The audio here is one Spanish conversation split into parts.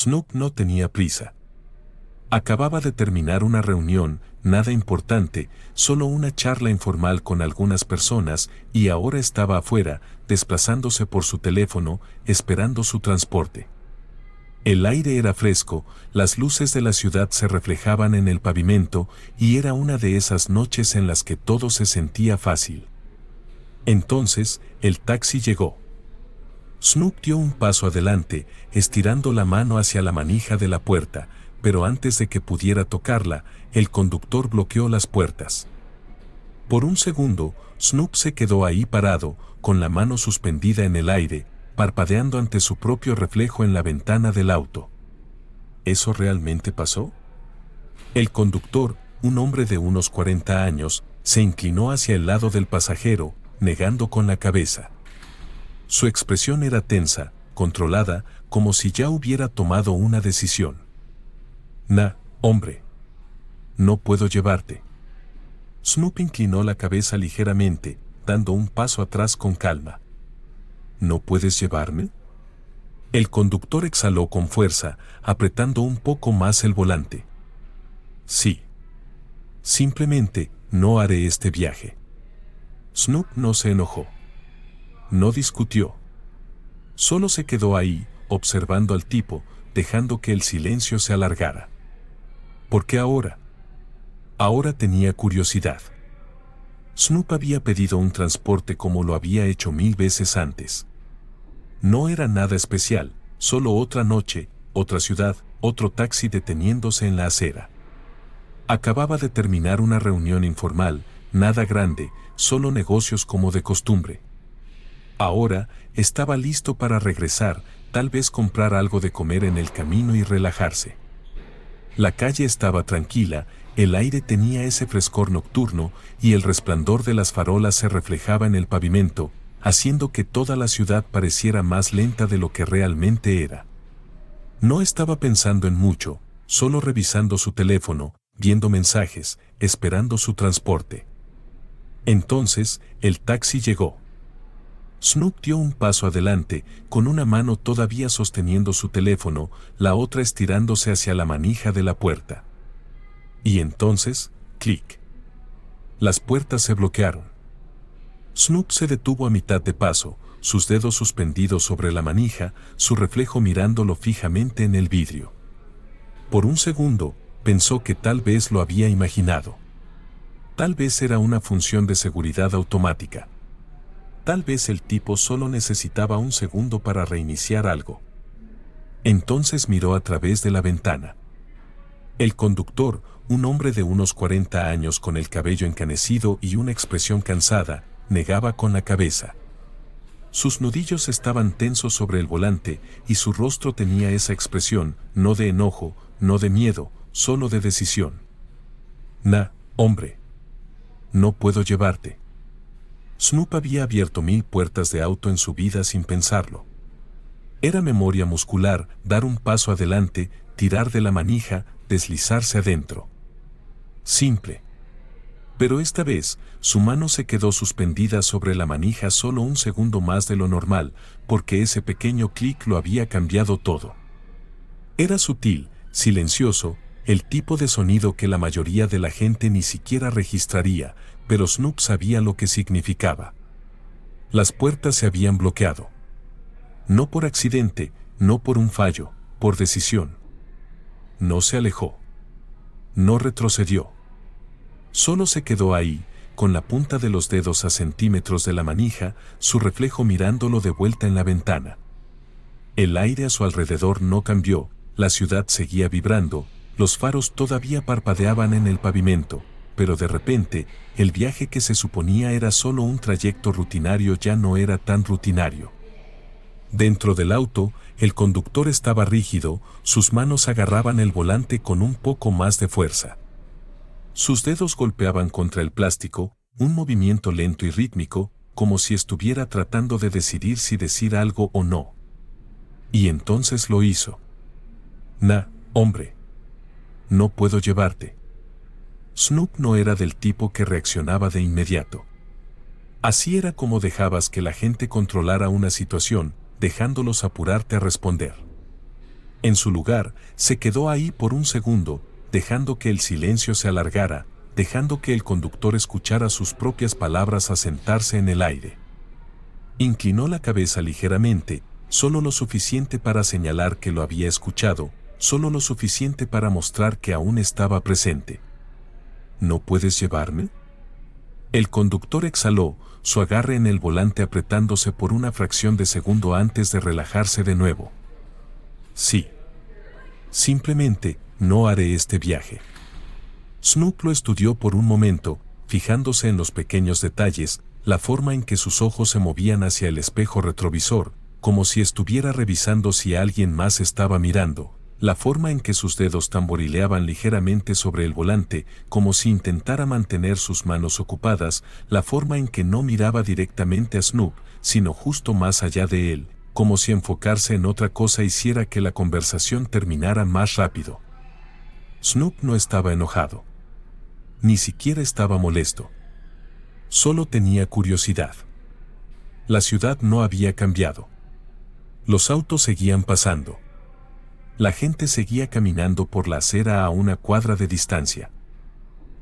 Snoop no tenía prisa. Acababa de terminar una reunión, nada importante, solo una charla informal con algunas personas, y ahora estaba afuera, desplazándose por su teléfono, esperando su transporte. El aire era fresco, las luces de la ciudad se reflejaban en el pavimento, y era una de esas noches en las que todo se sentía fácil. Entonces, el taxi llegó. Snoop dio un paso adelante, estirando la mano hacia la manija de la puerta, pero antes de que pudiera tocarla, el conductor bloqueó las puertas. Por un segundo, Snoop se quedó ahí parado, con la mano suspendida en el aire, parpadeando ante su propio reflejo en la ventana del auto. ¿Eso realmente pasó? El conductor, un hombre de unos 40 años, se inclinó hacia el lado del pasajero, negando con la cabeza. Su expresión era tensa, controlada, como si ya hubiera tomado una decisión. Hombre. No puedo llevarte. Snoop inclinó la cabeza ligeramente, dando un paso atrás con calma. ¿No puedes llevarme? El conductor exhaló con fuerza, apretando un poco más el volante. Sí. Simplemente, no haré este viaje. Snoop no se enojó. No discutió. Solo se quedó ahí, observando al tipo, dejando que el silencio se alargara. ¿Por qué ahora? Ahora tenía curiosidad. Snoop había pedido un transporte como lo había hecho 1000 veces antes. No era nada especial, solo otra noche, otra ciudad, otro taxi deteniéndose en la acera. Acababa de terminar una reunión informal, nada grande, solo negocios como de costumbre. Ahora, estaba listo para regresar, tal vez comprar algo de comer en el camino y relajarse. La calle estaba tranquila, el aire tenía ese frescor nocturno y el resplandor de las farolas se reflejaba en el pavimento, haciendo que toda la ciudad pareciera más lenta de lo que realmente era. No estaba pensando en mucho, solo revisando su teléfono, viendo mensajes, esperando su transporte. Entonces, el taxi llegó. Snoop dio un paso adelante, con una mano todavía sosteniendo su teléfono, la otra estirándose hacia la manija de la puerta. Y entonces, clic. Las puertas se bloquearon. Snoop se detuvo a mitad de paso, sus dedos suspendidos sobre la manija, su reflejo mirándolo fijamente en el vidrio. Por un segundo, pensó que tal vez lo había imaginado. Tal vez era una función de seguridad automática. Tal vez el tipo solo necesitaba un segundo para reiniciar algo. Entonces miró a través de la ventana. El conductor, un hombre de unos 40 años con el cabello encanecido y una expresión cansada, negaba con la cabeza. Sus nudillos estaban tensos sobre el volante y su rostro tenía esa expresión, no de enojo, no de miedo, solo de decisión. Hombre. No puedo llevarte. Snoop había abierto 1000 puertas de auto en su vida sin pensarlo. Era memoria muscular, dar un paso adelante, tirar de la manija, deslizarse adentro. Simple. Pero esta vez, su mano se quedó suspendida sobre la manija solo un segundo más de lo normal, porque ese pequeño clic lo había cambiado todo. Era sutil, silencioso, el tipo de sonido que la mayoría de la gente ni siquiera registraría, pero Snoop sabía lo que significaba. Las puertas se habían bloqueado. No por accidente, no por un fallo, por decisión. No se alejó. No retrocedió. Solo se quedó ahí, con la punta de los dedos a centímetros de la manija, su reflejo mirándolo de vuelta en la ventana. El aire a su alrededor no cambió, la ciudad seguía vibrando, los faros todavía parpadeaban en el pavimento, pero de repente, el viaje que se suponía era solo un trayecto rutinario ya no era tan rutinario. Dentro del auto, el conductor estaba rígido, sus manos agarraban el volante con un poco más de fuerza. Sus dedos golpeaban contra el plástico, un movimiento lento y rítmico, como si estuviera tratando de decidir si decir algo o no. Y entonces lo hizo. Hombre. No puedo llevarte. Snoop no era del tipo que reaccionaba de inmediato. Así era como dejabas que la gente controlara una situación, dejándolos apurarte a responder. En su lugar, se quedó ahí por un segundo, dejando que el silencio se alargara, dejando que el conductor escuchara sus propias palabras asentarse en el aire. Inclinó la cabeza ligeramente, solo lo suficiente para señalar que lo había escuchado, solo lo suficiente para mostrar que aún estaba presente. ¿No puedes llevarme? El conductor exhaló, su agarre en el volante apretándose por una fracción de segundo antes de relajarse de nuevo. Sí. Simplemente, no haré este viaje. Snoop lo estudió por un momento, fijándose en los pequeños detalles, la forma en que sus ojos se movían hacia el espejo retrovisor, como si estuviera revisando si alguien más estaba mirando, la forma en que sus dedos tamborileaban ligeramente sobre el volante, como si intentara mantener sus manos ocupadas, la forma en que no miraba directamente a Snoop, sino justo más allá de él, como si enfocarse en otra cosa hiciera que la conversación terminara más rápido. Snoop no estaba enojado. Ni siquiera estaba molesto. Solo tenía curiosidad. La ciudad no había cambiado. Los autos seguían pasando. La gente seguía caminando por la acera a una cuadra de distancia.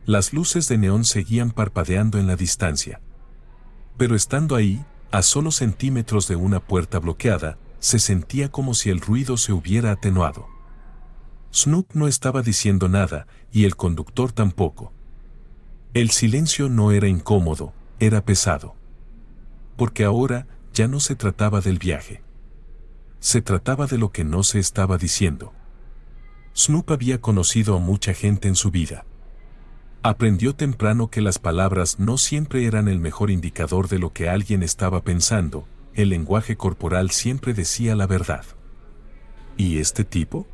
Las luces de neón seguían parpadeando en la distancia. Pero estando ahí, a solo centímetros de una puerta bloqueada, se sentía como si el ruido se hubiera atenuado. Snoop no estaba diciendo nada, y el conductor tampoco. El silencio no era incómodo, era pesado. Porque ahora ya no se trataba del viaje. Se trataba de lo que no se estaba diciendo. Snoop había conocido a mucha gente en su vida. Aprendió temprano que las palabras no siempre eran el mejor indicador de lo que alguien estaba pensando, el lenguaje corporal siempre decía la verdad. ¿Y este tipo?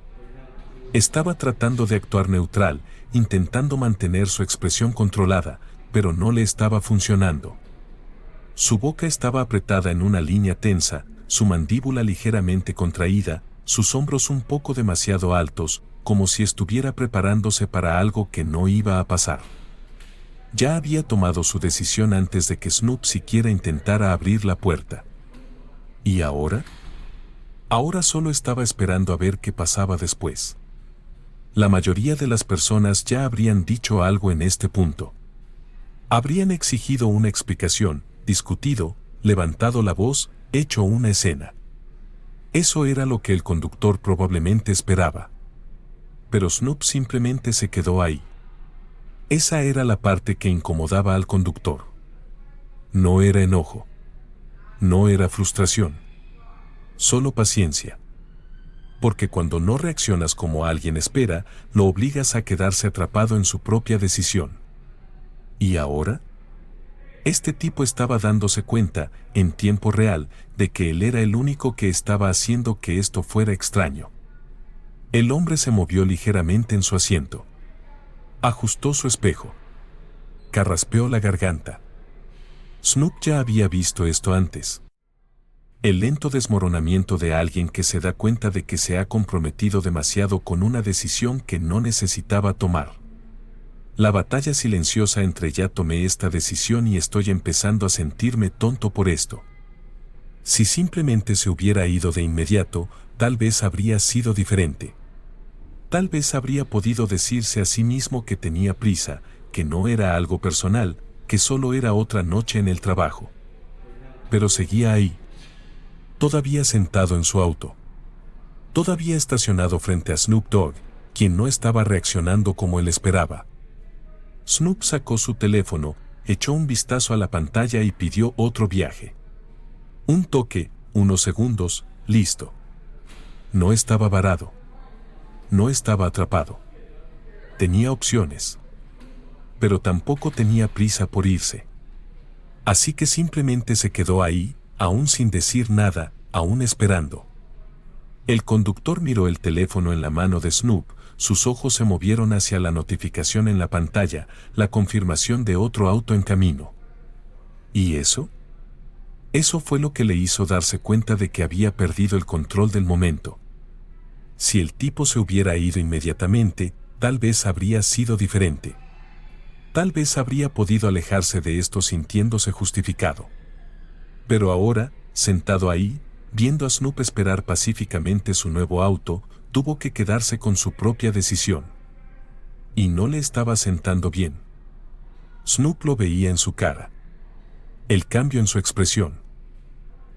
Estaba tratando de actuar neutral, intentando mantener su expresión controlada, pero no le estaba funcionando. Su boca estaba apretada en una línea tensa, su mandíbula ligeramente contraída, sus hombros un poco demasiado altos, como si estuviera preparándose para algo que no iba a pasar. Ya había tomado su decisión antes de que Snoop siquiera intentara abrir la puerta. ¿Y ahora? Ahora solo estaba esperando a ver qué pasaba después. La mayoría de las personas ya habrían dicho algo en este punto. Habrían exigido una explicación, discutido, levantado la voz, hecho una escena. Eso era lo que el conductor probablemente esperaba. Pero Snoop simplemente se quedó ahí. Esa era la parte que incomodaba al conductor. No era enojo. No era frustración. Solo paciencia. Porque cuando no reaccionas como alguien espera, lo obligas a quedarse atrapado en su propia decisión. ¿Y ahora? Este tipo estaba dándose cuenta, en tiempo real, de que él era el único que estaba haciendo que esto fuera extraño. El hombre se movió ligeramente en su asiento. Ajustó su espejo. Carraspeó la garganta. Snoop ya había visto esto antes. El lento desmoronamiento de alguien que se da cuenta de que se ha comprometido demasiado con una decisión que no necesitaba tomar. La batalla silenciosa entre ya tomé esta decisión y estoy empezando a sentirme tonto por esto. Si simplemente se hubiera ido de inmediato, tal vez habría sido diferente. Tal vez habría podido decirse a sí mismo que tenía prisa, que no era algo personal, que solo era otra noche en el trabajo. Pero seguía ahí. Todavía sentado en su auto. Todavía estacionado frente a Snoop Dogg, quien no estaba reaccionando como él esperaba. Snoop sacó su teléfono, echó un vistazo a la pantalla y pidió otro viaje. Un toque, unos segundos, listo. No estaba varado. No estaba atrapado. Tenía opciones. Pero tampoco tenía prisa por irse. Así que simplemente se quedó ahí, aún sin decir nada, aún esperando. El conductor miró el teléfono en la mano de Snoop, sus ojos se movieron hacia la notificación en la pantalla, la confirmación de otro auto en camino. ¿Y eso? Eso fue lo que le hizo darse cuenta de que había perdido el control del momento. Si el tipo se hubiera ido inmediatamente, tal vez habría sido diferente. Tal vez habría podido alejarse de esto sintiéndose justificado. Pero ahora, sentado ahí, viendo a Snoop esperar pacíficamente su nuevo auto, tuvo que quedarse con su propia decisión. Y no le estaba sentando bien. Snoop lo veía en su cara. El cambio en su expresión.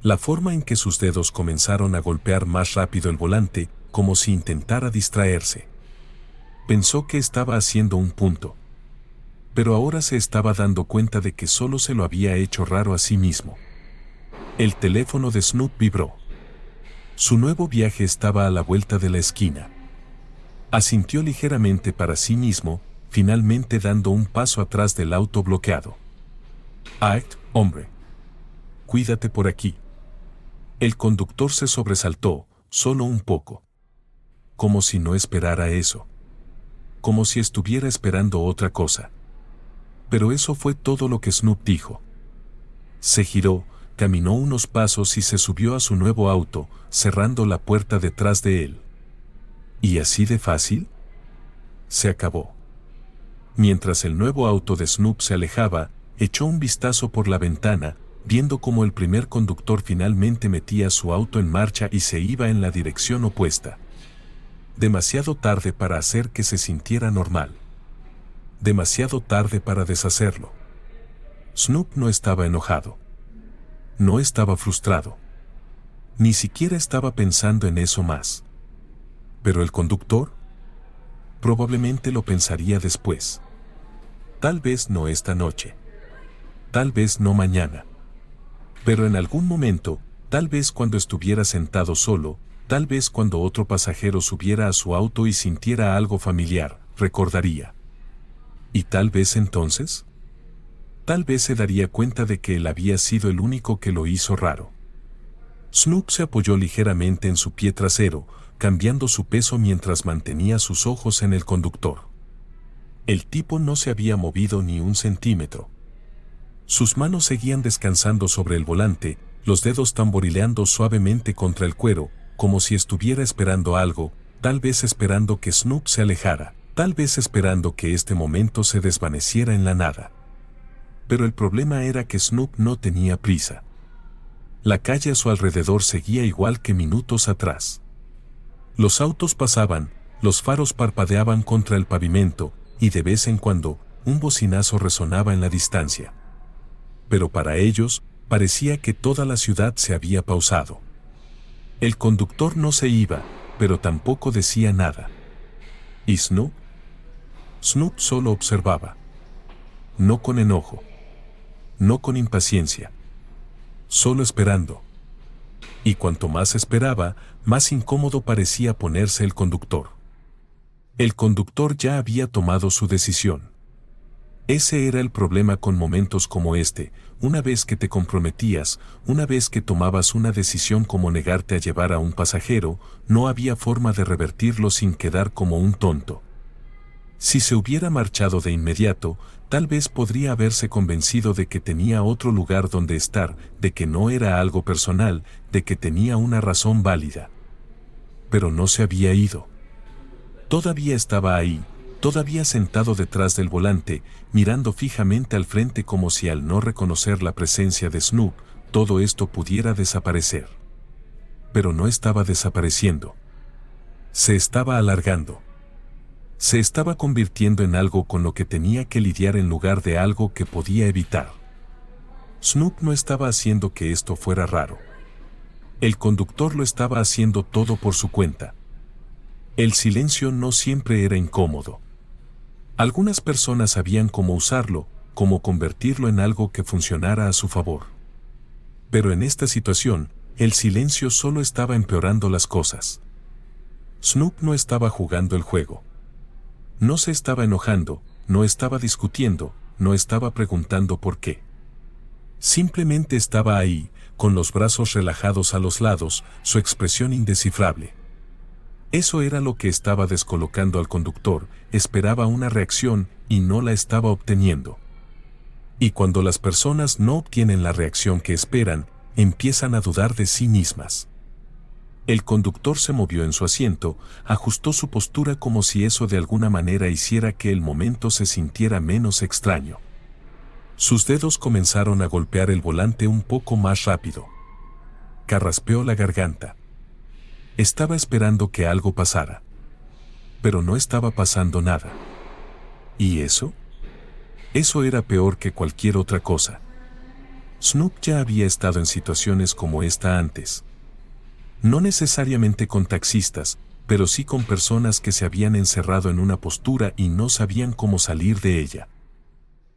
La forma en que sus dedos comenzaron a golpear más rápido el volante, como si intentara distraerse. Pensó que estaba haciendo un punto. Pero ahora se estaba dando cuenta de que solo se lo había hecho raro a sí mismo. El teléfono de Snoop vibró. Su nuevo viaje estaba a la vuelta de la esquina. Asintió ligeramente para sí mismo, finalmente dando un paso atrás del auto bloqueado. Hombre. Cuídate por aquí. El conductor se sobresaltó, solo un poco. Como si no esperara eso. Como si estuviera esperando otra cosa. Pero eso fue todo lo que Snoop dijo. Se giró, caminó unos pasos y se subió a su nuevo auto, cerrando la puerta detrás de él. ¿Y así de fácil? Se acabó. Mientras el nuevo auto de Snoop se alejaba, echó un vistazo por la ventana, viendo cómo el primer conductor finalmente metía su auto en marcha y se iba en la dirección opuesta. Demasiado tarde para hacer que se sintiera normal. Demasiado tarde para deshacerlo. Snoop no estaba enojado. No estaba frustrado. Ni siquiera estaba pensando en eso más. ¿Pero el conductor? Probablemente lo pensaría después. Tal vez no esta noche. Tal vez no mañana. Pero en algún momento, tal vez cuando estuviera sentado solo, tal vez cuando otro pasajero subiera a su auto y sintiera algo familiar, recordaría. ¿Y tal vez entonces? Tal vez se daría cuenta de que él había sido el único que lo hizo raro. Snoop se apoyó ligeramente en su pie trasero, cambiando su peso mientras mantenía sus ojos en el conductor. El tipo no se había movido ni un centímetro. Sus manos seguían descansando sobre el volante, los dedos tamborileando suavemente contra el cuero, como si estuviera esperando algo, tal vez esperando que Snoop se alejara, tal vez esperando que este momento se desvaneciera en la nada. Pero el problema era que Snoop no tenía prisa. La calle a su alrededor seguía igual que minutos atrás. Los autos pasaban, los faros parpadeaban contra el pavimento, y de vez en cuando, un bocinazo resonaba en la distancia. Pero para ellos, parecía que toda la ciudad se había pausado. El conductor no se iba, pero tampoco decía nada. ¿Y Snoop? Snoop solo observaba. No con enojo. No con impaciencia. Solo esperando. Y cuanto más esperaba, más incómodo parecía ponerse el conductor. El conductor ya había tomado su decisión. Ese era el problema con momentos como este: una vez que te comprometías, una vez que tomabas una decisión como negarte a llevar a un pasajero, no había forma de revertirlo sin quedar como un tonto. Si se hubiera marchado de inmediato, tal vez podría haberse convencido de que tenía otro lugar donde estar, de que no era algo personal, de que tenía una razón válida. Pero no se había ido. Todavía estaba ahí, todavía sentado detrás del volante, mirando fijamente al frente como si al no reconocer la presencia de Snoop, todo esto pudiera desaparecer. Pero no estaba desapareciendo. Se estaba alargando. Se estaba convirtiendo en algo con lo que tenía que lidiar en lugar de algo que podía evitar. Snoop no estaba haciendo que esto fuera raro. El conductor lo estaba haciendo todo por su cuenta. El silencio no siempre era incómodo. Algunas personas sabían cómo usarlo, cómo convertirlo en algo que funcionara a su favor. Pero en esta situación, el silencio solo estaba empeorando las cosas. Snoop no estaba jugando el juego. No se estaba enojando, no estaba discutiendo, no estaba preguntando por qué. Simplemente estaba ahí, con los brazos relajados a los lados, su expresión indescifrable. Eso era lo que estaba descolocando al conductor: esperaba una reacción y no la estaba obteniendo. Y cuando las personas no obtienen la reacción que esperan, empiezan a dudar de sí mismas. El conductor se movió en su asiento, ajustó su postura como si eso de alguna manera hiciera que el momento se sintiera menos extraño. Sus dedos comenzaron a golpear el volante un poco más rápido. Carraspeó la garganta. Estaba esperando que algo pasara. Pero no estaba pasando nada. ¿Y eso? Eso era peor que cualquier otra cosa. Snoop ya había estado en situaciones como esta antes. No necesariamente con taxistas, pero sí con personas que se habían encerrado en una postura y no sabían cómo salir de ella.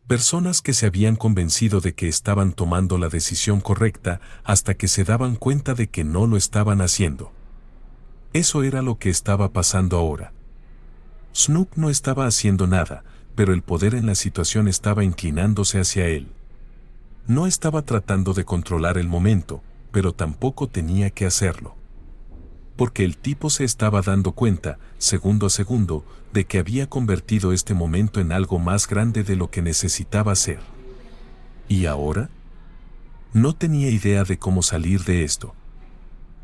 Personas que se habían convencido de que estaban tomando la decisión correcta hasta que se daban cuenta de que no lo estaban haciendo. Eso era lo que estaba pasando ahora. Snoop no estaba haciendo nada, pero el poder en la situación estaba inclinándose hacia él. No estaba tratando de controlar el momento, pero tampoco tenía que hacerlo. Porque el tipo se estaba dando cuenta, segundo a segundo, de que había convertido este momento en algo más grande de lo que necesitaba ser. ¿Y ahora? No tenía idea de cómo salir de esto.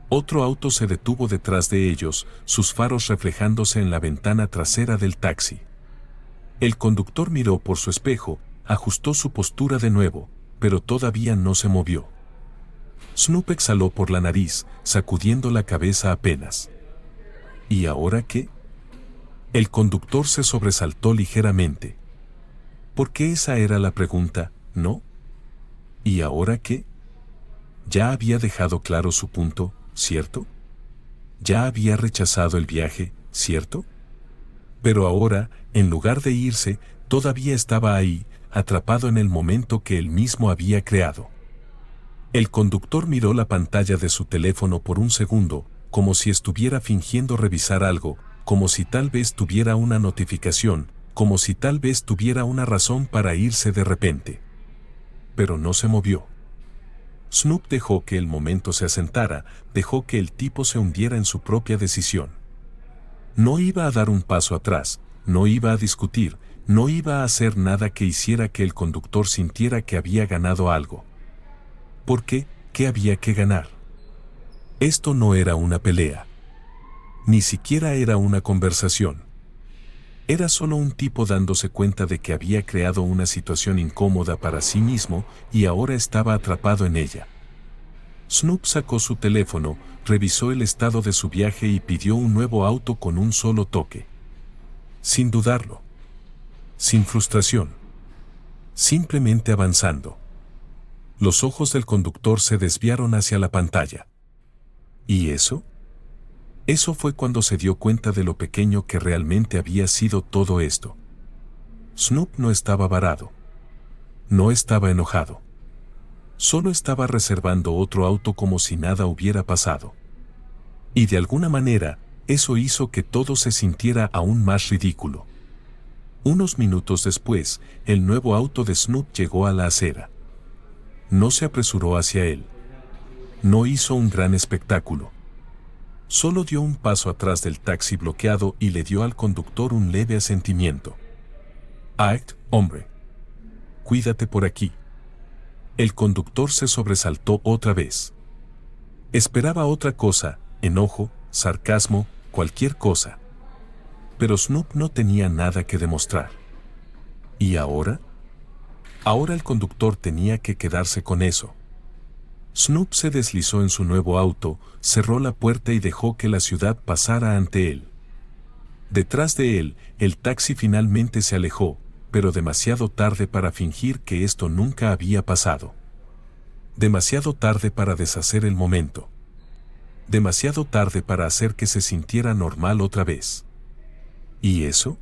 Otro auto se detuvo detrás de ellos, sus faros reflejándose en la ventana trasera del taxi. El conductor miró por su espejo, ajustó su postura de nuevo, pero todavía no se movió. Snoop exhaló por la nariz, sacudiendo la cabeza apenas. ¿Y ahora qué? El conductor se sobresaltó ligeramente. Porque esa era la pregunta, ¿no? ¿Y ahora qué? Ya había dejado claro su punto, ¿cierto? Ya había rechazado el viaje, ¿cierto? Pero ahora, en lugar de irse, todavía estaba ahí, atrapado en el momento que él mismo había creado. El conductor miró la pantalla de su teléfono por un segundo, como si estuviera fingiendo revisar algo, como si tal vez tuviera una notificación, como si tal vez tuviera una razón para irse de repente. Pero no se movió. Snoop dejó que el momento se asentara, dejó que el tipo se hundiera en su propia decisión. No iba a dar un paso atrás, no iba a discutir, no iba a hacer nada que hiciera que el conductor sintiera que había ganado algo. ¿Por qué? ¿Qué había que ganar? Esto no era una pelea. Ni siquiera era una conversación. Era solo un tipo dándose cuenta de que había creado una situación incómoda para sí mismo y ahora estaba atrapado en ella. Snoop sacó su teléfono, revisó el estado de su viaje y pidió un nuevo auto con un solo toque. Sin dudarlo. Sin frustración. Simplemente avanzando. Los ojos del conductor se desviaron hacia la pantalla. ¿Y eso? Eso fue cuando se dio cuenta de lo pequeño que realmente había sido todo esto. Snoop no estaba varado. No estaba enojado. Solo estaba reservando otro auto como si nada hubiera pasado. Y de alguna manera, eso hizo que todo se sintiera aún más ridículo. Unos minutos después, el nuevo auto de Snoop llegó a la acera. No se apresuró hacia él. No hizo un gran espectáculo. Solo dio un paso atrás del taxi bloqueado y le dio al conductor un leve asentimiento. «Act, hombre. Cuídate por aquí». El conductor se sobresaltó otra vez. Esperaba otra cosa, enojo, sarcasmo, cualquier cosa. Pero Snoop no tenía nada que demostrar. ¿Y ahora? Ahora el conductor tenía que quedarse con eso. Snoop se deslizó en su nuevo auto, cerró la puerta y dejó que la ciudad pasara ante él. Detrás de él, el taxi finalmente se alejó, pero demasiado tarde para fingir que esto nunca había pasado. Demasiado tarde para deshacer el momento. Demasiado tarde para hacer que se sintiera normal otra vez. ¿Y eso?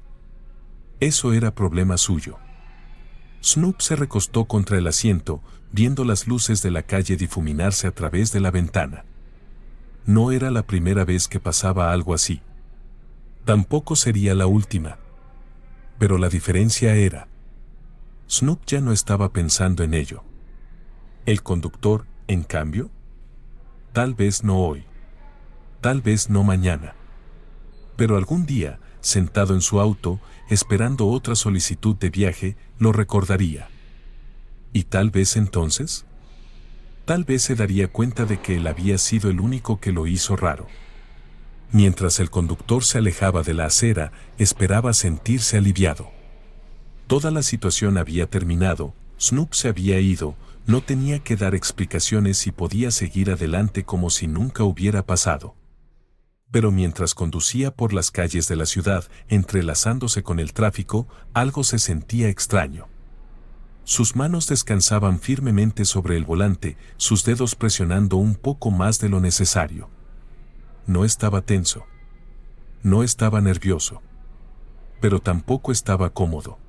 Eso era problema suyo. Snoop se recostó contra el asiento, viendo las luces de la calle difuminarse a través de la ventana. No era la primera vez que pasaba algo así. Tampoco sería la última. Pero la diferencia era: Snoop ya no estaba pensando en ello. El conductor, en cambio, tal vez no hoy. Tal vez no mañana. Pero algún día, sentado en su auto, esperando otra solicitud de viaje, lo recordaría. ¿Y tal vez entonces? Tal vez se daría cuenta de que él había sido el único que lo hizo raro. Mientras el conductor se alejaba de la acera, esperaba sentirse aliviado. Toda la situación había terminado, Snoop se había ido, no tenía que dar explicaciones y podía seguir adelante como si nunca hubiera pasado. Pero mientras conducía por las calles de la ciudad, entrelazándose con el tráfico, algo se sentía extraño. Sus manos descansaban firmemente sobre el volante, sus dedos presionando un poco más de lo necesario. No estaba tenso. No estaba nervioso. Pero tampoco estaba cómodo.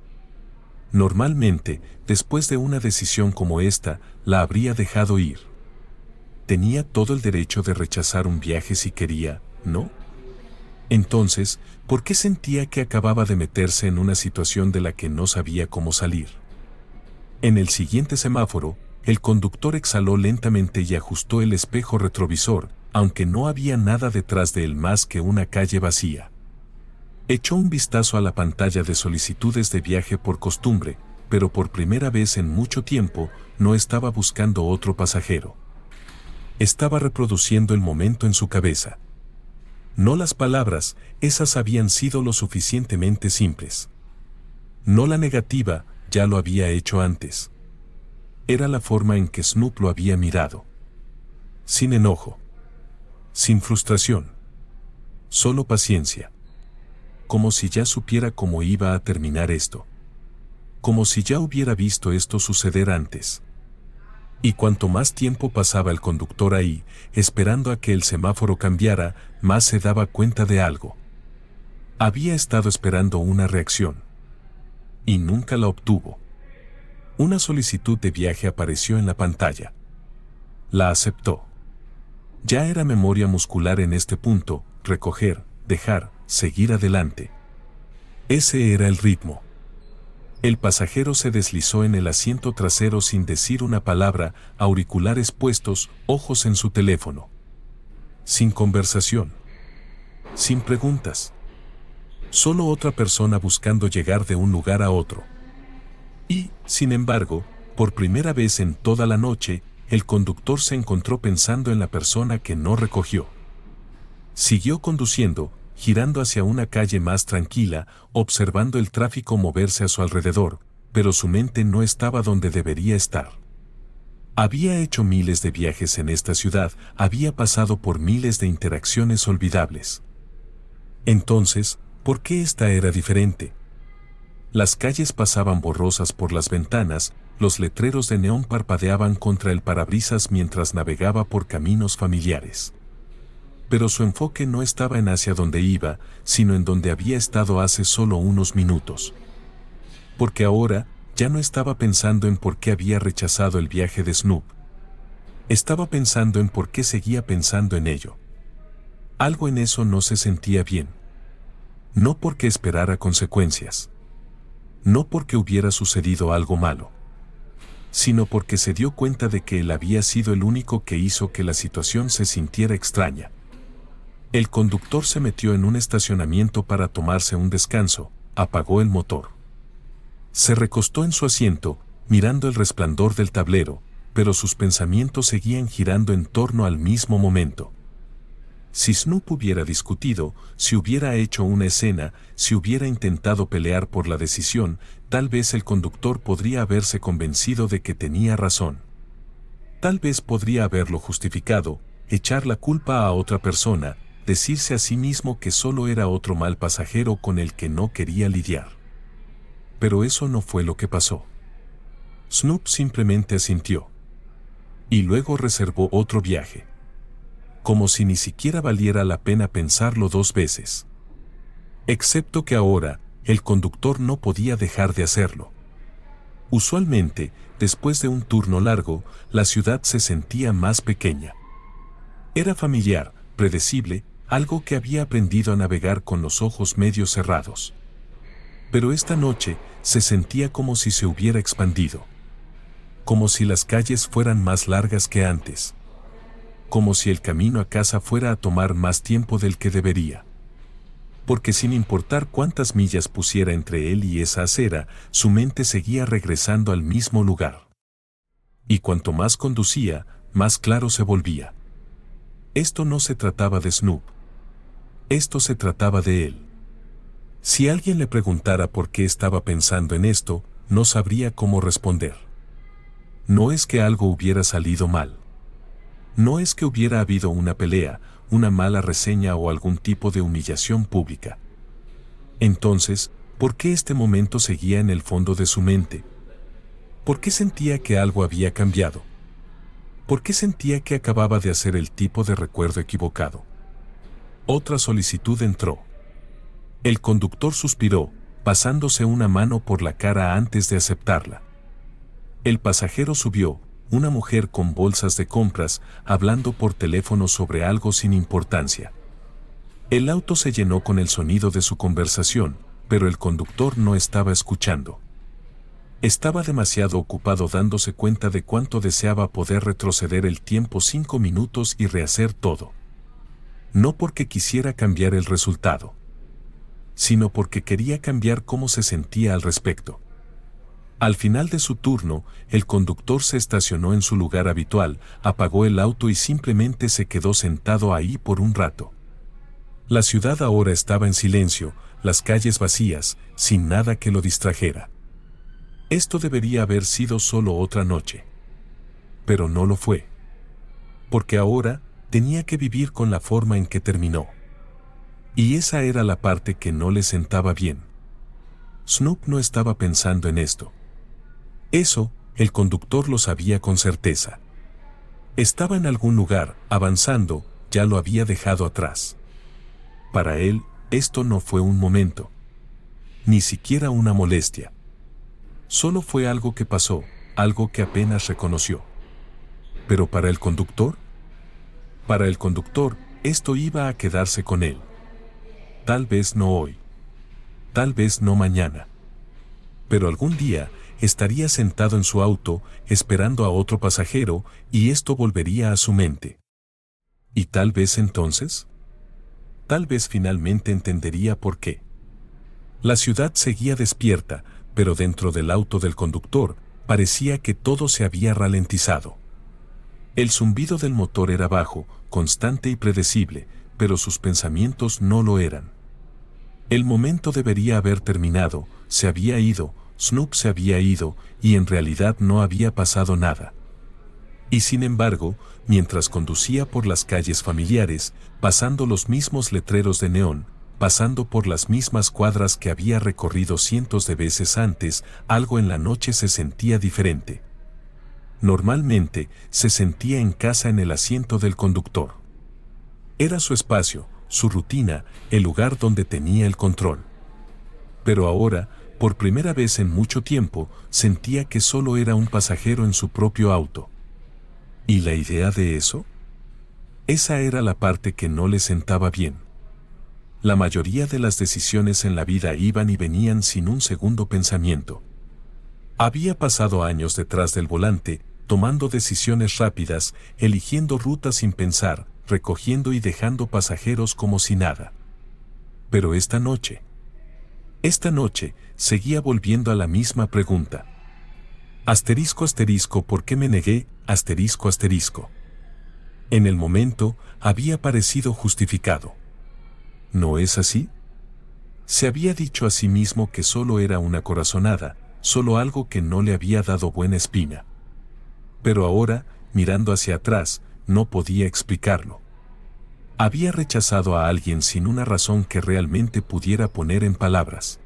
Normalmente, después de una decisión como esta, la habría dejado ir. Tenía todo el derecho de rechazar un viaje si quería, ¿no? Entonces, ¿por qué sentía que acababa de meterse en una situación de la que no sabía cómo salir? En el siguiente semáforo, el conductor exhaló lentamente y ajustó el espejo retrovisor, aunque no había nada detrás de él más que una calle vacía. Echó un vistazo a la pantalla de solicitudes de viaje por costumbre, pero por primera vez en mucho tiempo no estaba buscando otro pasajero. Estaba reproduciendo el momento en su cabeza. No las palabras, esas habían sido lo suficientemente simples. No la negativa, ya lo había hecho antes. Era la forma en que Snoop lo había mirado. Sin enojo. Sin frustración. Solo paciencia. Como si ya supiera cómo iba a terminar esto. Como si ya hubiera visto esto suceder antes. Y cuanto más tiempo pasaba el conductor ahí, esperando a que el semáforo cambiara, más se daba cuenta de algo. Había estado esperando una reacción. Y nunca la obtuvo. Una solicitud de viaje apareció en la pantalla. La aceptó. Ya era memoria muscular en este punto, recoger, dejar, seguir adelante. Ese era el ritmo. El pasajero se deslizó en el asiento trasero sin decir una palabra, auriculares puestos, ojos en su teléfono. Sin conversación. Sin preguntas. Solo otra persona buscando llegar de un lugar a otro. Y, sin embargo, por primera vez en toda la noche, el conductor se encontró pensando en la persona que no recogió. Siguió conduciendo, girando hacia una calle más tranquila, observando el tráfico moverse a su alrededor, pero su mente no estaba donde debería estar. Había hecho miles de viajes en esta ciudad, había pasado por miles de interacciones olvidables. Entonces, ¿por qué esta era diferente? Las calles pasaban borrosas por las ventanas, los letreros de neón parpadeaban contra el parabrisas mientras navegaba por caminos familiares. Pero su enfoque no estaba en hacia donde iba, sino en donde había estado hace solo unos minutos. Porque ahora, ya no estaba pensando en por qué había rechazado el viaje de Snoop. Estaba pensando en por qué seguía pensando en ello. Algo en eso no se sentía bien. No porque esperara consecuencias. No porque hubiera sucedido algo malo. Sino porque se dio cuenta de que él había sido el único que hizo que la situación se sintiera extraña. El conductor se metió en un estacionamiento para tomarse un descanso, apagó el motor. Se recostó en su asiento, mirando el resplandor del tablero, pero sus pensamientos seguían girando en torno al mismo momento. Si Snoop hubiera discutido, si hubiera hecho una escena, si hubiera intentado pelear por la decisión, tal vez el conductor podría haberse convencido de que tenía razón. Tal vez podría haberlo justificado, echar la culpa a otra persona, decirse a sí mismo que solo era otro mal pasajero con el que no quería lidiar. Pero eso no fue lo que pasó. Snoop simplemente asintió. Y luego reservó otro viaje. Como si ni siquiera valiera la pena pensarlo dos veces. Excepto que ahora, el conductor no podía dejar de hacerlo. Usualmente, después de un turno largo, la ciudad se sentía más pequeña. Era familiar, predecible, algo que había aprendido a navegar con los ojos medio cerrados. Pero esta noche se sentía como si se hubiera expandido. Como si las calles fueran más largas que antes. Como si el camino a casa fuera a tomar más tiempo del que debería. Porque sin importar cuántas millas pusiera entre él y esa acera, su mente seguía regresando al mismo lugar. Y cuanto más conducía, más claro se volvía. Esto no se trataba de Snoop. Esto se trataba de él. Si alguien le preguntara por qué estaba pensando en esto, no sabría cómo responder. No es que algo hubiera salido mal. No es que hubiera habido una pelea, una mala reseña o algún tipo de humillación pública. Entonces, ¿por qué este momento seguía en el fondo de su mente? ¿Por qué sentía que algo había cambiado? ¿Por qué sentía que acababa de hacer el tipo de recuerdo equivocado? Otra solicitud entró. El conductor suspiró, pasándose una mano por la cara antes de aceptarla. El pasajero subió, una mujer con bolsas de compras, hablando por teléfono sobre algo sin importancia. El auto se llenó con el sonido de su conversación, pero el conductor no estaba escuchando. Estaba demasiado ocupado dándose cuenta de cuánto deseaba poder retroceder el tiempo 5 minutos y rehacer todo. No porque quisiera cambiar el resultado, sino porque quería cambiar cómo se sentía al respecto. Al final de su turno, el conductor se estacionó en su lugar habitual, apagó el auto y simplemente se quedó sentado ahí por un rato. La ciudad ahora estaba en silencio, las calles vacías, sin nada que lo distrajera. Esto debería haber sido solo otra noche. Pero no lo fue. Porque ahora tenía que vivir con la forma en que terminó. Y esa era la parte que no le sentaba bien. Snoop no estaba pensando en esto. Eso, el conductor lo sabía con certeza. Estaba en algún lugar, avanzando, ya lo había dejado atrás. Para él, esto no fue un momento. Ni siquiera una molestia. Solo fue algo que pasó, algo que apenas reconoció. Pero para el conductor, esto iba a quedarse con él. Tal vez no hoy. Tal vez no mañana. Pero algún día, estaría sentado en su auto, esperando a otro pasajero, y esto volvería a su mente. ¿Y tal vez entonces? Tal vez finalmente entendería por qué. La ciudad seguía despierta, pero dentro del auto del conductor, parecía que todo se había ralentizado. El zumbido del motor era bajo, constante y predecible, pero sus pensamientos no lo eran. El momento debería haber terminado, se había ido, Snoop se había ido, y en realidad no había pasado nada. Y sin embargo, mientras conducía por las calles familiares, pasando los mismos letreros de neón, pasando por las mismas cuadras que había recorrido cientos de veces antes, algo en la noche se sentía diferente. Normalmente, se sentía en casa en el asiento del conductor. Era su espacio, su rutina, el lugar donde tenía el control. Pero ahora, por primera vez en mucho tiempo, sentía que solo era un pasajero en su propio auto. ¿Y la idea de eso? Esa era la parte que no le sentaba bien. La mayoría de las decisiones en la vida iban y venían sin un segundo pensamiento. Había pasado años detrás del volante, tomando decisiones rápidas, eligiendo rutas sin pensar, recogiendo y dejando pasajeros como si nada. Pero esta noche, seguía volviendo a la misma pregunta. Asterisco, ¿por qué me negué? Asterisco. En el momento, había parecido justificado. ¿No es así? Se había dicho a sí mismo que solo era una corazonada, solo algo que no le había dado buena espina. Pero ahora, mirando hacia atrás, no podía explicarlo. Había rechazado a alguien sin una razón que realmente pudiera poner en palabras.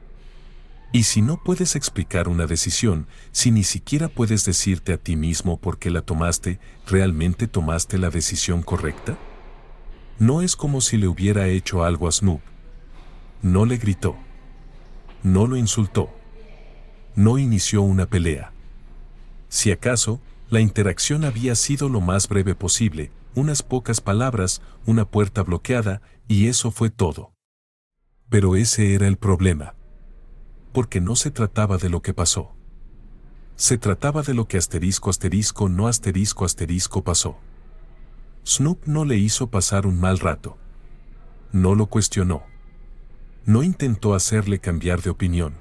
Y si no puedes explicar una decisión, si ni siquiera puedes decirte a ti mismo por qué la tomaste, ¿realmente tomaste la decisión correcta? No es como si le hubiera hecho algo a Snoop. No le gritó. No lo insultó. No inició una pelea. Si acaso, la interacción había sido lo más breve posible, unas pocas palabras, una puerta bloqueada, y eso fue todo. Pero ese era el problema. Porque no se trataba de lo que pasó. Se trataba de lo que no pasó. Snoop no le hizo pasar un mal rato. No lo cuestionó. No intentó hacerle cambiar de opinión.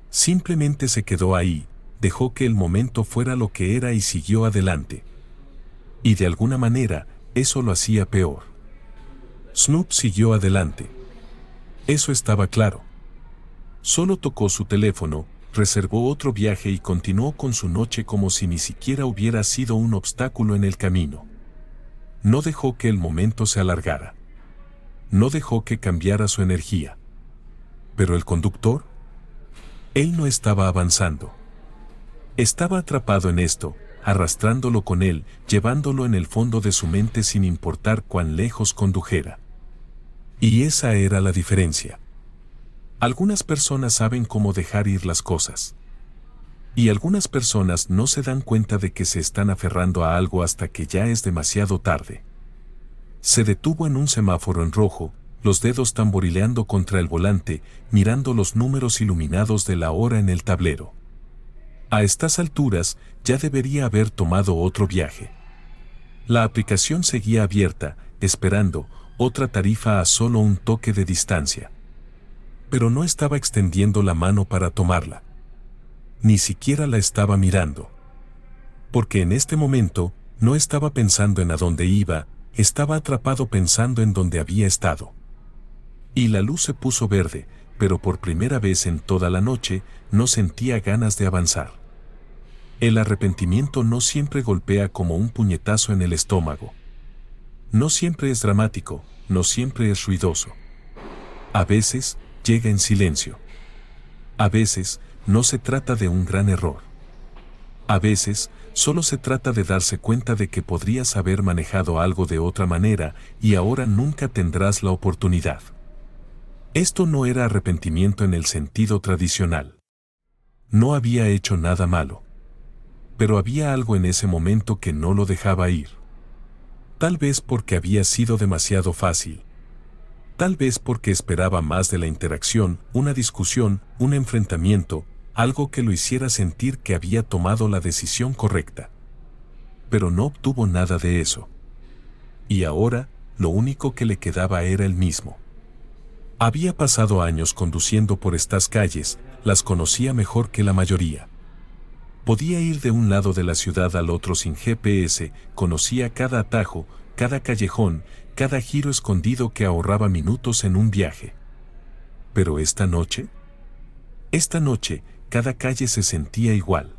Simplemente se quedó ahí, dejó que el momento fuera lo que era y siguió adelante. Y de alguna manera, eso lo hacía peor. Snoop siguió adelante. Eso estaba claro. Solo tocó su teléfono, reservó otro viaje y continuó con su noche como si ni siquiera hubiera sido un obstáculo en el camino. No dejó que el momento se alargara. No dejó que cambiara su energía. Pero el conductor, él no estaba avanzando. Estaba atrapado en esto, arrastrándolo con él, llevándolo en el fondo de su mente sin importar cuán lejos condujera. Y esa era la diferencia. Algunas personas saben cómo dejar ir las cosas. Y algunas personas no se dan cuenta de que se están aferrando a algo hasta que ya es demasiado tarde. Se detuvo en un semáforo en rojo, los dedos tamborileando contra el volante, mirando los números iluminados de la hora en el tablero. A estas alturas, ya debería haber tomado otro viaje. La aplicación seguía abierta, esperando otra tarifa a solo un toque de distancia. Pero no estaba extendiendo la mano para tomarla. Ni siquiera la estaba mirando. Porque en este momento, no estaba pensando en a dónde iba, estaba atrapado pensando en dónde había estado. Y la luz se puso verde, pero por primera vez en toda la noche, no sentía ganas de avanzar. El arrepentimiento no siempre golpea como un puñetazo en el estómago. No siempre es dramático, no siempre es ruidoso. A veces, llega en silencio. A veces, no se trata de un gran error. A veces, solo se trata de darse cuenta de que podrías haber manejado algo de otra manera y ahora nunca tendrás la oportunidad. Esto no era arrepentimiento en el sentido tradicional. No había hecho nada malo. Pero había algo en ese momento que no lo dejaba ir. Tal vez porque había sido demasiado fácil. Tal vez porque esperaba más de la interacción, una discusión, un enfrentamiento, algo que lo hiciera sentir que había tomado la decisión correcta. Pero no obtuvo nada de eso. Y ahora, lo único que le quedaba era el mismo. Había pasado años conduciendo por estas calles, las conocía mejor que la mayoría. Podía ir de un lado de la ciudad al otro sin GPS, conocía cada atajo, cada callejón, cada giro escondido que ahorraba minutos en un viaje. Pero esta noche, cada calle se sentía igual.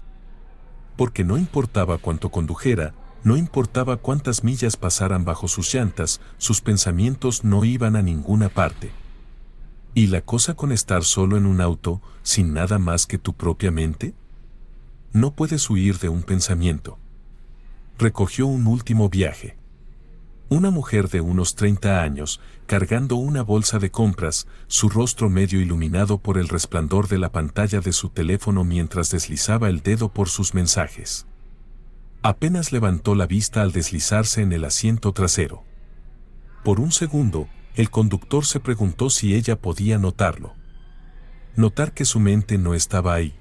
Porque no importaba cuánto condujera, no importaba cuántas millas pasaran bajo sus llantas, sus pensamientos no iban a ninguna parte. ¿Y la cosa con estar solo en un auto, sin nada más que tu propia mente? No puedes huir de un pensamiento. Recogió un último viaje. Una mujer de unos 30 años, cargando una bolsa de compras, su rostro medio iluminado por el resplandor de la pantalla de su teléfono mientras deslizaba el dedo por sus mensajes. Apenas levantó la vista al deslizarse en el asiento trasero. Por un segundo, el conductor se preguntó si ella podía notarlo. Notar que su mente no estaba ahí.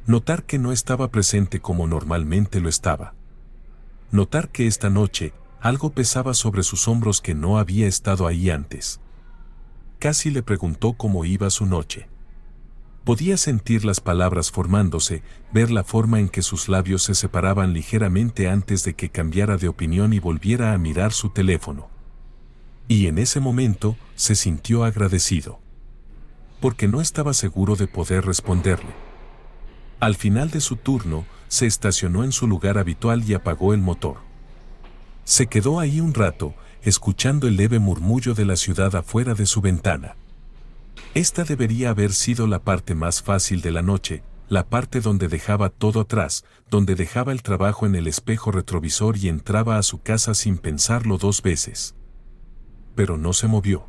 Notar que no estaba presente como normalmente lo estaba. Notar que esta noche, algo pesaba sobre sus hombros que no había estado ahí antes. Casi le preguntó cómo iba su noche. Podía sentir las palabras formándose, ver la forma en que sus labios se separaban ligeramente antes de que cambiara de opinión y volviera a mirar su teléfono. Y en ese momento, se sintió agradecido. Porque no estaba seguro de poder responderle. Al final de su turno, se estacionó en su lugar habitual y apagó el motor. Se quedó ahí un rato, escuchando el leve murmullo de la ciudad afuera de su ventana. Esta debería haber sido la parte más fácil de la noche, la parte donde dejaba todo atrás, donde dejaba el trabajo en el espejo retrovisor y entraba a su casa sin pensarlo 2 veces. Pero no se movió.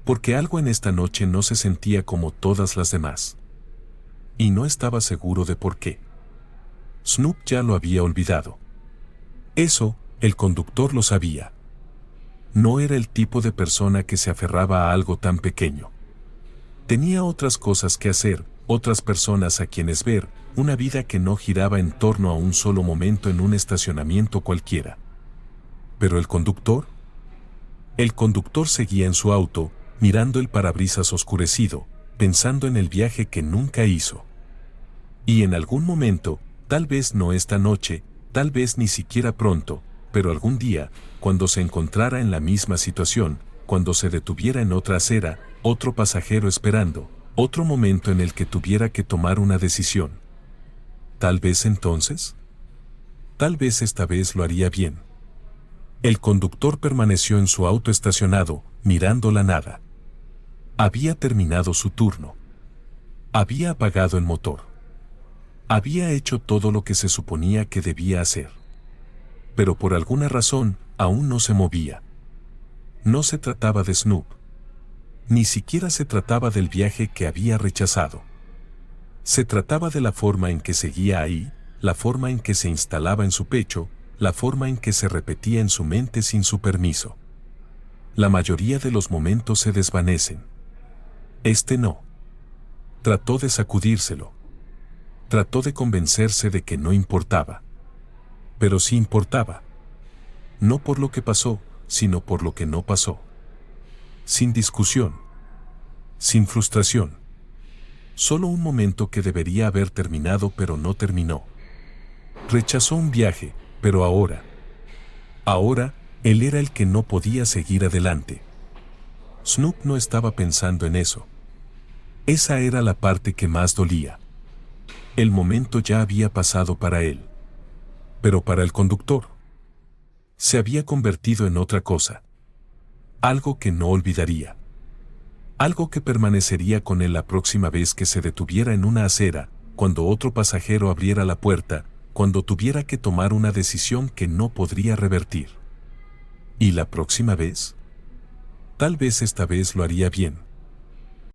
Porque algo en esta noche no se sentía como todas las demás. Y no estaba seguro de por qué. Snoop ya lo había olvidado. Eso, el conductor lo sabía. No era el tipo de persona que se aferraba a algo tan pequeño. Tenía otras cosas que hacer, otras personas a quienes ver, una vida que no giraba en torno a un solo momento en un estacionamiento cualquiera. ¿Pero el conductor? El conductor seguía en su auto, mirando el parabrisas oscurecido, pensando en el viaje que nunca hizo. Y en algún momento, tal vez no esta noche, tal vez ni siquiera pronto, pero algún día, cuando se encontrara en la misma situación, cuando se detuviera en otra acera, otro pasajero esperando, otro momento en el que tuviera que tomar una decisión. Tal vez entonces. Tal vez esta vez lo haría bien. El conductor permaneció en su auto estacionado, mirando la nada. Había terminado su turno. Había apagado el motor. Había hecho todo lo que se suponía que debía hacer. Pero por alguna razón, aún no se movía. No se trataba de Snoop. Ni siquiera se trataba del viaje que había rechazado. Se trataba de la forma en que seguía ahí, la forma en que se instalaba en su pecho, la forma en que se repetía en su mente sin su permiso. La mayoría de los momentos se desvanecen. Este no. Trató de sacudírselo. Trató de convencerse de que no importaba. Pero sí importaba. No por lo que pasó, sino por lo que no pasó. Sin discusión. Sin frustración. Solo un momento que debería haber terminado pero no terminó. Rechazó un viaje, pero ahora, él era el que no podía seguir adelante. Snoop no estaba pensando en eso. Esa era la parte que más dolía. El momento ya había pasado para él. Pero para el conductor, se había convertido en otra cosa. Algo que no olvidaría. Algo que permanecería con él la próxima vez que se detuviera en una acera, cuando otro pasajero abriera la puerta, cuando tuviera que tomar una decisión que no podría revertir. ¿Y la próxima vez? Tal vez esta vez lo haría bien.